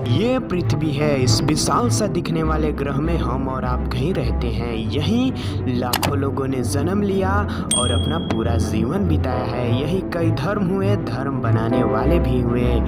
ये पृथ्वी है। इस विशाल सा दिखने वाले ग्रह में हम और आप कहीं रहते हैं। यहीं लाखों लोगों ने जन्म लिया और अपना पूरा जीवन बिताया है। यहीं कई धर्म हुए, धर्म बनाने वाले भी हुए।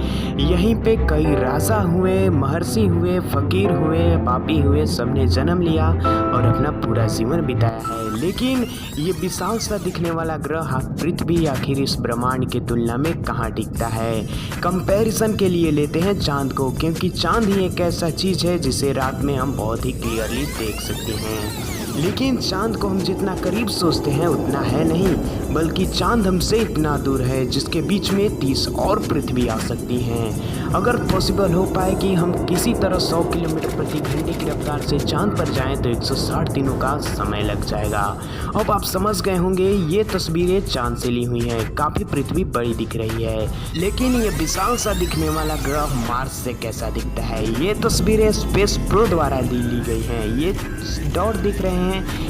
यहीं पे कई राजा हुए, महर्षि हुए, फकीर हुए, पापी हुए, सबने जन्म लिया और अपना पूरा जीवन बिताया है। लेकिन ये विशाल सा दिखने वाला ग्रह पृथ्वी आखिर इस ब्रह्मांड की तुलना में कहाँ टिकता है। कंपैरिजन के लिए लेते हैं चांद को, क्योंकि चांद ही एक ऐसा चीज़ है जिसे रात में हम बहुत ही क्लियरली देख सकते हैं। लेकिन चांद को हम जितना करीब सोचते हैं उतना है नहीं, बल्कि चांद हमसे इतना दूर है जिसके बीच में 30 और पृथ्वी आ सकती हैं। अगर पॉसिबल हो पाए कि हम किसी तरह 100 किलोमीटर प्रति घंटे की रफ्तार से चांद पर जाएं तो 160 दिनों का समय लग जाएगा। अब आप समझ गए होंगे ये तस्वीरें चांद से ली हुई हैं। काफ़ी पृथ्वी बड़ी दिख रही है, लेकिन ये विशाल सा दिखने वाला ग्रह मार्स से कैसा दिखता है, ये तस्वीरें स्पेस प्रो द्वारा ली गई हैं। ये डॉट दिख रहे हैं,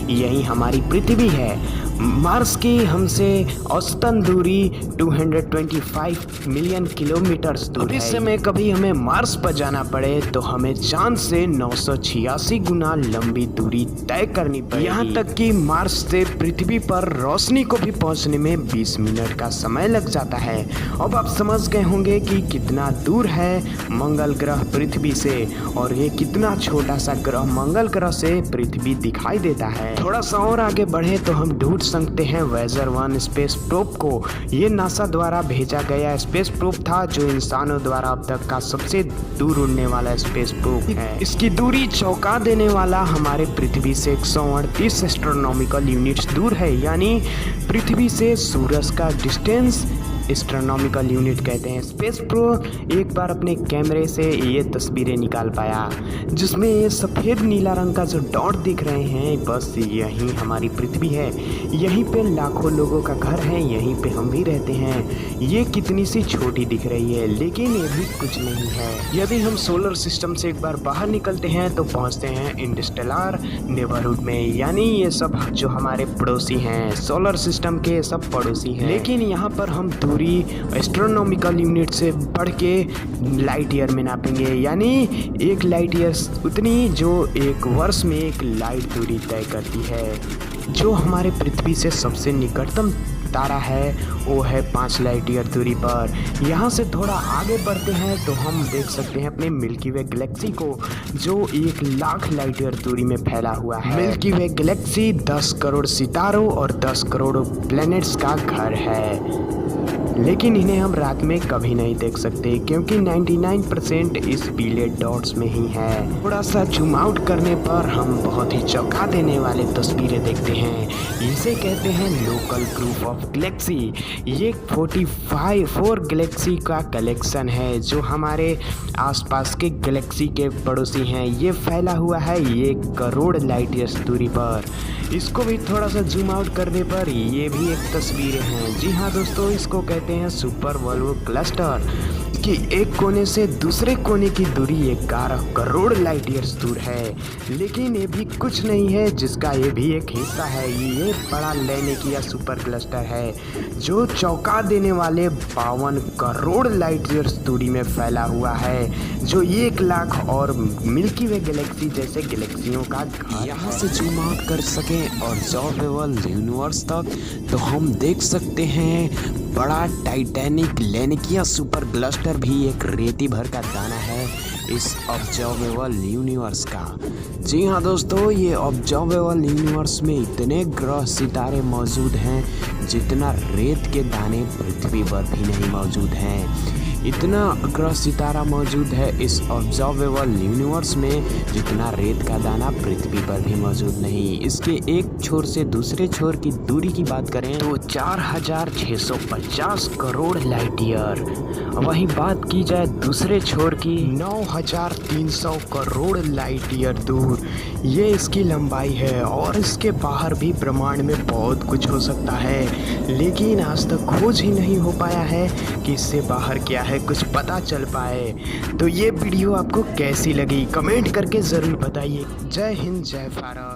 यही हमारी पृथ्वी है। मार्स की हमसे औसतन दूरी 225 मिलियन किलोमीटर दूर है। इस समय कभी हमें मार्स पर जाना पड़े तो हमें चांद से 986 गुना लंबी दूरी तय करनी पड़ेगी। यहाँ तक कि मार्स से पृथ्वी पर रोशनी को भी पहुँचने में 20 मिनट का समय लग जाता है। अब आप समझ गए होंगे कि कितना दूर है मंगल ग्रह पृथ्वी से, और ये कितना छोटा सा ग्रह मंगल ग्रह से पृथ्वी दिखाई देता है। थोड़ा सा और आगे बढ़े तो हम ढूंढ सकते हैं वेजर 1 स्पेस प्रोब को। ये नासा द्वारा भेजा गया स्पेस प्रोब था, जो इंसानों द्वारा अब तक का सबसे दूर उड़ने वाला स्पेस प्रोब है। इसकी दूरी चौंका देने वाला हमारे पृथ्वी से 138 एस्ट्रोनॉमिकल यूनिट्स दूर है। यानी पृथ्वी से सूरज का डिस्टेंस एस्ट्रोनॉमिकल यूनिट कहते हैं। स्पेस प्रो एक बार अपने कैमरे से ये तस्वीरें निकाल पाया, जिसमें ये सफ़ेद नीला रंग का जो डॉट दिख रहे हैं, बस यही हमारी पृथ्वी है। यहीं पे लाखों लोगों का घर है, यहीं पे हम भी रहते हैं। ये कितनी सी छोटी दिख रही है, लेकिन ये भी कुछ नहीं है। यदि हम सोलर सिस्टम से एक बार बाहर निकलते हैं तो पहुँचते हैं इंटरस्टेलर नेबरहुड में। यानी ये सब जो हमारे पड़ोसी हैं, सोलर सिस्टम के सब पड़ोसी हैं। लेकिन यहाँ पर हम दूरी एस्ट्रोनॉमिकल यूनिट से बढ़ के लाइट ईयर में नापेंगे। यानी एक लाइट ईयर उतनी जो एक वर्ष में एक लाइट दूरी तय करती है। जो हमारे पृथ्वी से सबसे निकटतम तारा है वो है 5 लाइट ईयर दूरी पर। यहाँ से थोड़ा आगे बढ़ते हैं तो हम देख सकते हैं अपने मिल्की वे गैलेक्सी को, जो 1 लाख लाइट ईयर दूरी में फैला हुआ है। मिल्की वे गैलेक्सी 10 करोड़ सितारों और 10 करोड़ प्लैनेट्स का घर है। लेकिन इन्हें हम रात में कभी नहीं देख सकते, क्योंकि 99% इस पीले डॉट्स में ही है। थोड़ा सा जूम आउट करने पर हम बहुत ही चौंका देने वाले तस्वीरें देखते हैं। इसे कहते हैं लोकल ग्रुप ऑफ गैलेक्सी। ये 4 गैलेक्सी का कलेक्शन है जो हमारे आसपास के गैलेक्सी के पड़ोसी हैं। ये फैला हुआ है 1 करोड़ लाइट ईयर्स दूरी पर। इसको भी थोड़ा सा जूम आउट करने पर ये भी एक तस्वीरें हैं। जी हाँ दोस्तों, इसको कहते हैं सुपर वोल्वो क्लस्टर, कि एक कोने से दूसरे कोने की दूरी 11 करोड़ लाइट ईयर्स दूर है। लेकिन ये भी कुछ नहीं है, जिसका ये भी एक हिस्सा है। ये बड़ा लेनिकिया सुपर क्लस्टर है जो चौंका देने वाले 52 करोड़ लाइट ईयर्स दूरी में फैला हुआ है, जो 1 लाख और मिल्की वे गैलेक्सी जैसे गैलेक्सियों का घर। यहाँ से जूम आउट कर सकें और ऑब्जर्वेबल यूनिवर्स तक तो हम देख सकते हैं बड़ा टाइटैनिक लेनिकिया सुपर क्लस्टर भी एक रेती भर का दाना है इस ऑब्जर्वेबल यूनिवर्स का। जी हाँ दोस्तों, ये ऑब्जर्वेबल यूनिवर्स में इतने ग्रह सितारे मौजूद हैं जितना रेत के दाने पृथ्वी पर भी नहीं मौजूद हैं। इतना ग्रह सितारा मौजूद है इस ऑब्जर्वेबल यूनिवर्स में जितना रेत का दाना पृथ्वी पर भी मौजूद नहीं। इसके एक छोर से दूसरे छोर की दूरी की बात करें तो 4650 करोड़ लाइट ईयर। वहीं बात की जाए दूसरे छोर की 9300 करोड़ लाइट ईयर दूर। ये इसकी लंबाई है, और इसके बाहर भी ब्रह्मांड में बहुत कुछ हो सकता है, लेकिन आज तक खोज ही नहीं हो पाया है कि इससे बाहर क्या है, कुछ पता चल पाए। तो ये वीडियो आपको कैसी लगी कमेंट करके ज़रूर बताइए। जय हिंद, जय भारत।